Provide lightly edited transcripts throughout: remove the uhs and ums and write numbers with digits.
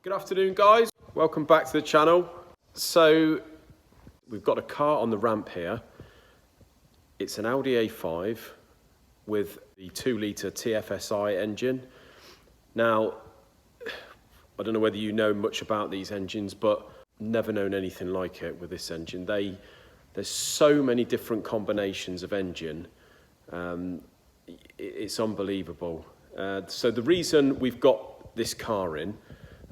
Good afternoon, guys. Welcome back to the channel. So we've got a car on the ramp here. It's an Audi A5 with the 2-litre TFSI engine. Now, I don't know whether you know much about these engines, but never known anything like it with this engine. There's so many different combinations of engine. It's unbelievable. So the reason we've got this car in,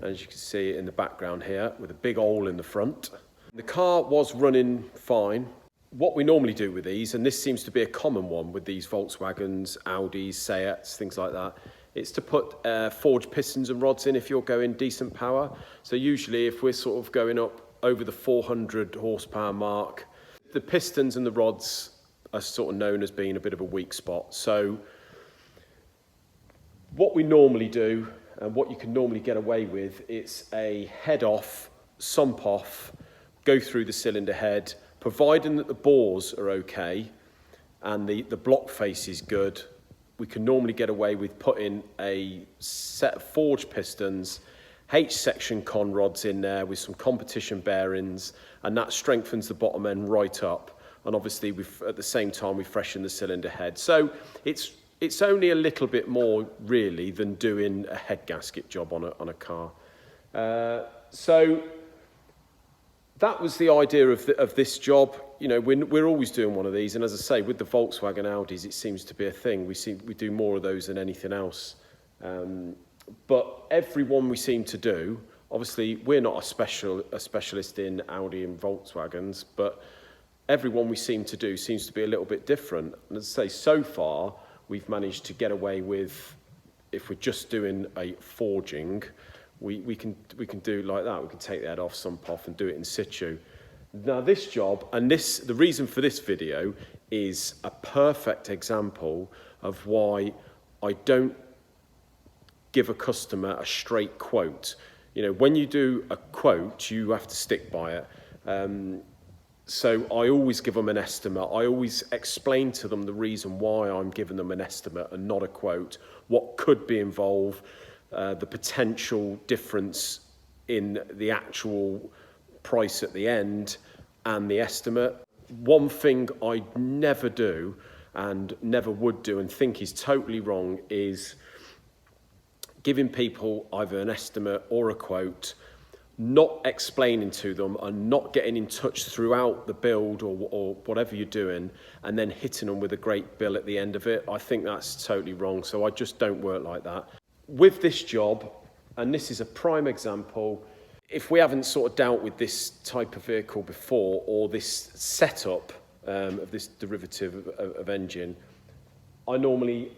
as you can see in the background here, with a big hole in the front. The car was running fine. What we normally do with these, and this seems to be a common one with these Volkswagens, Audis, Seats, things like that, it's to put forged pistons and rods in if you're going decent power. So usually if we're sort of going up over the 400 horsepower mark, the pistons and the rods are sort of known as being a bit of a weak spot. So what we normally do, and what you can normally get away with, it's a head off, sump off, go through the cylinder head, providing that the bores are okay and the block face is good. We can normally get away with putting a set of forged pistons, H-section con rods in there with some competition bearings, and that strengthens the bottom end right up. And obviously at the same time we freshen the cylinder head. So it's only a little bit more really than doing a head gasket job on a car. So that was the idea of this job. You know, we're always doing one of these, and as I say, with the Volkswagen Audis, it seems to be a thing. We do more of those than anything else. But every one we seem to do, obviously we're not a specialist in Audi and Volkswagens, but every one we seem to do seems to be a little bit different. And as I say, so far we've managed to get away with, if we're just doing a forging, we can do like that. We can take the head off, sump off, and do it in situ. Now this job, and the reason for this video is a perfect example of why I don't give a customer a straight quote. You know, when you do a quote, you have to stick by it. So I always give them an estimate. I always explain to them the reason why I'm giving them an estimate and not a quote, what could be involved, the potential difference in the actual price at the end and the estimate. One thing I never do and never would do and think is totally wrong is giving people either an estimate or a quote, not explaining to them and not getting in touch throughout the build or whatever you're doing, and then hitting them with a great bill at the end of it. I think that's totally wrong, so I just don't work like that. With this job, and this is a prime example, if we haven't sort of dealt with this type of vehicle before, or this setup of this derivative of engine, I normally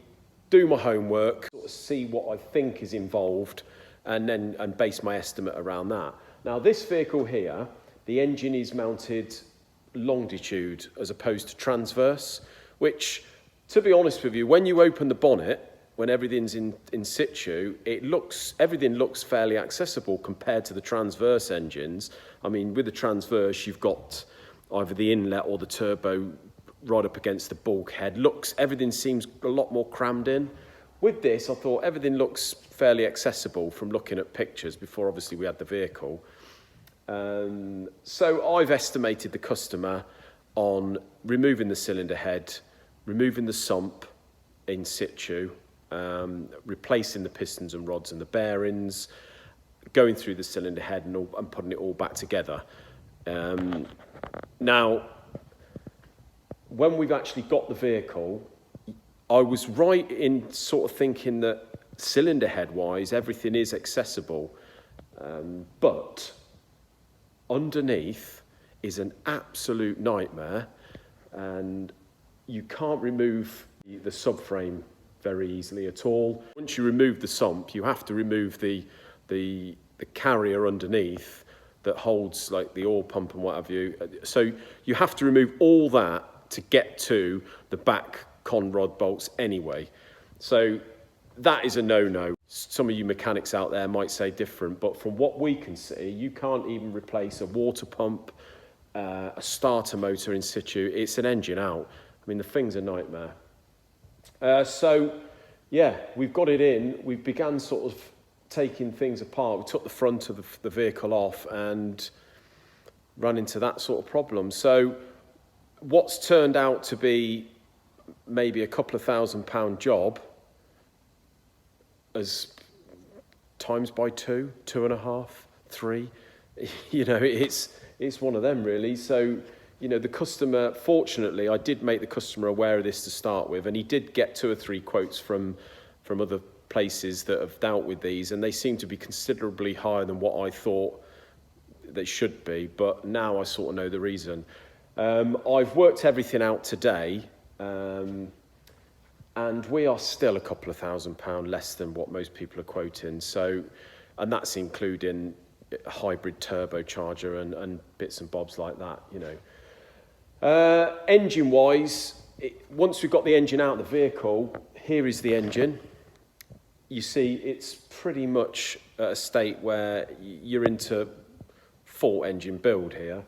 do my homework, sort of see what I think is involved, and base my estimate around that. Now this vehicle here, the engine is mounted longitude as opposed to transverse, which, to be honest with you, when you open the bonnet, when everything's in situ, everything looks fairly accessible compared to the transverse engines. I mean, with the transverse, you've got either the inlet or the turbo right up against the bulkhead. Everything seems a lot more crammed in. With this, I thought everything looks fairly accessible from looking at pictures before obviously we had the vehicle. So I've estimated the customer on removing the cylinder head, removing the sump in situ, replacing the pistons and rods and the bearings, going through the cylinder head and putting it all back together. Now, when we've actually got the vehicle, I was right in sort of thinking that cylinder head wise everything is accessible, but underneath is an absolute nightmare, and you can't remove the subframe very easily at all. Once you remove the sump, you have to remove the carrier underneath that holds like the oil pump and what have you. So you have to remove all that to get to the back con rod bolts anyway. So that is a no-no. Some of you mechanics out there might say different, but from what we can see, you can't even replace a water pump, a starter motor in situ. It's an engine out. I mean, the thing's a nightmare. So yeah, we've got it in. We've begun sort of taking things apart. We took the front of the vehicle off and ran into that sort of problem. So what's turned out to be maybe a couple of £1,000 job as times by 2, 2.5, 3, you know, it's one of them really. So, you know, the customer, fortunately, I did make the customer aware of this to start with, and he did get 2 or 3 quotes from other places that have dealt with these, and they seem to be considerably higher than what I thought they should be, but now I sort of know the reason. I've worked everything out today, and we are still a couple of £1,000 less than what most people are quoting. So, and that's including a hybrid turbocharger and bits and bobs like that, you know. Engine-wise, once we've got the engine out of the vehicle, here is the engine. You see, it's pretty much at a state where you're into full engine build here.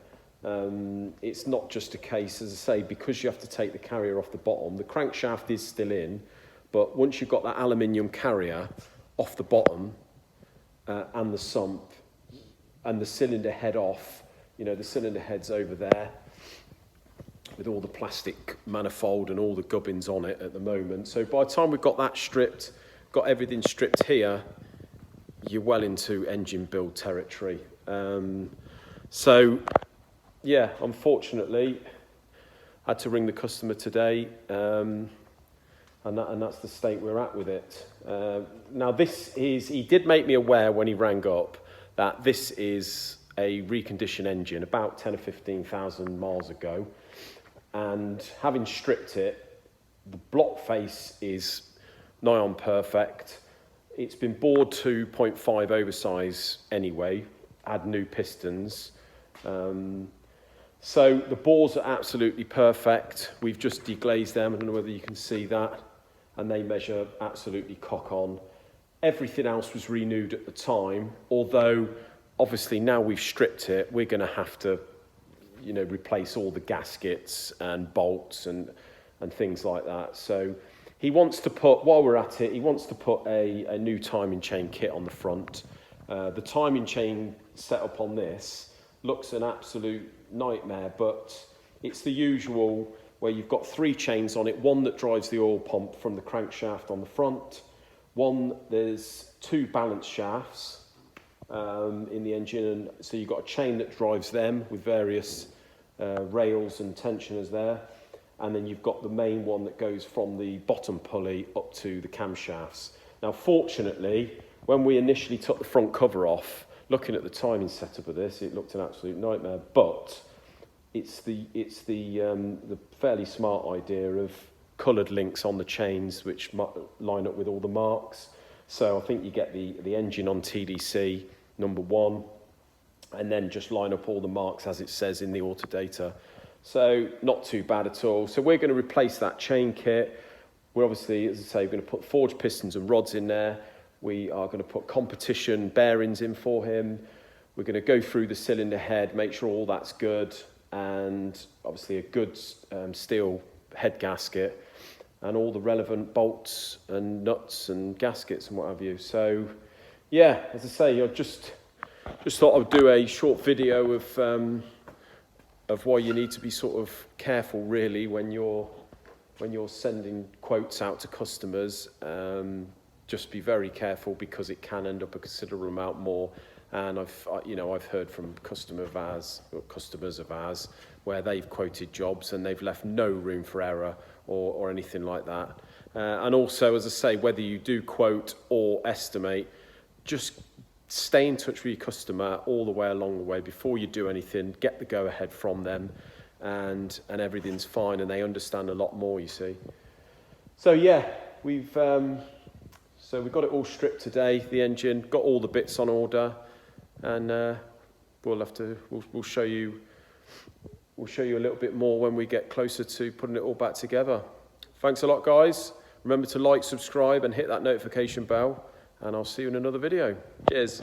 It's not just a case, as I say, because you have to take the carrier off the bottom. The crankshaft is still in, but once you've got that aluminium carrier off the bottom and the sump and the cylinder head off, you know, the cylinder head's over there with all the plastic manifold and all the gubbins on it at the moment. So by the time we've got that stripped, got everything stripped here, you're well into engine build territory. So, yeah, unfortunately, I had to ring the customer today, and that's the state we're at with it. Now, he did make me aware when he rang up that this is a reconditioned engine about 10 or 15,000 miles ago, and having stripped it, the block face is nigh on perfect. It's been bored to 0.5 oversize anyway, add new pistons. So the bores are absolutely perfect. We've just deglazed them. I don't know whether you can see that. And they measure absolutely cock on. Everything else was renewed at the time, although obviously now we've stripped it, we're going to have to, you know, replace all the gaskets and bolts and things like that. So he wants to put, while we're at it, he wants to put a new timing chain kit on the front. The timing chain setup on this looks an absolute nightmare, but it's the usual where you've got 3 chains on it, one that drives the oil pump from the crankshaft on the front, there's 2 balance shafts in the engine, and so you've got a chain that drives them with various rails and tensioners there, and then you've got the main one that goes from the bottom pulley up to the camshafts. Now, fortunately, when we initially took the front cover off, looking at the timing setup of this, it looked an absolute nightmare, but it's the fairly smart idea of coloured links on the chains which line up with all the marks. So I think you get the engine on TDC, number 1, and then just line up all the marks as it says in the Autodata. So not too bad at all. So we're going to replace that chain kit. We're obviously, as I say, going to put forged pistons and rods in there. We are going to put competition bearings in for him. We're going to go through the cylinder head, make sure all that's good, and obviously a good steel head gasket and all the relevant bolts and nuts and gaskets and what have you. So, yeah, as I say, I just thought I'd do a short video of why you need to be sort of careful, really, when you're sending quotes out to customers. Just be very careful because it can end up a considerable amount more. And I've heard from customers of ours where they've quoted jobs and they've left no room for error or anything like that. And also, as I say, whether you do quote or estimate, just stay in touch with your customer all the way along the way before you do anything. Get the go ahead from them, and everything's fine, and they understand a lot more, you see. So yeah, we've got it all stripped today, the engine, got all the bits on order, and we'll show you a little bit more when we get closer to putting it all back together. Thanks a lot, guys. Remember to like, subscribe, and hit that notification bell, and I'll see you in another video. Cheers.